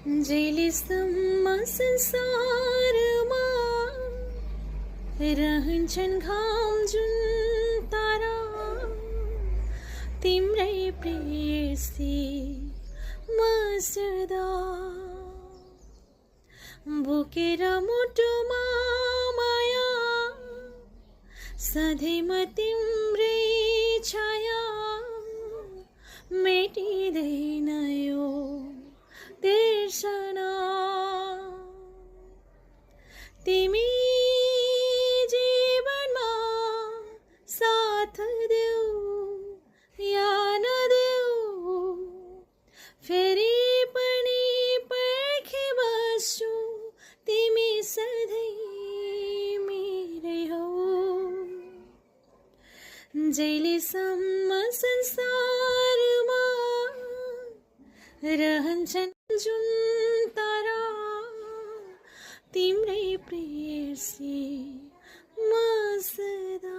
जेलिसम्म संसारमा रहन्छन् घाम जुन तारा तिम्रै प्रेयसी म सदा बोकेर मुटुमा माया सधैँ म तिम्रै छाया मेटिँदैन यो तिर्सना तिमी जीवनमा साथ देऊ या नदेऊ फेरि पनि पर्खी बस्छु तिमी सधैँ मेरै हौ जहिलेसम्म संसारमा रहन्छन् जुन तारा तिम्रै प्रेयसी म सदा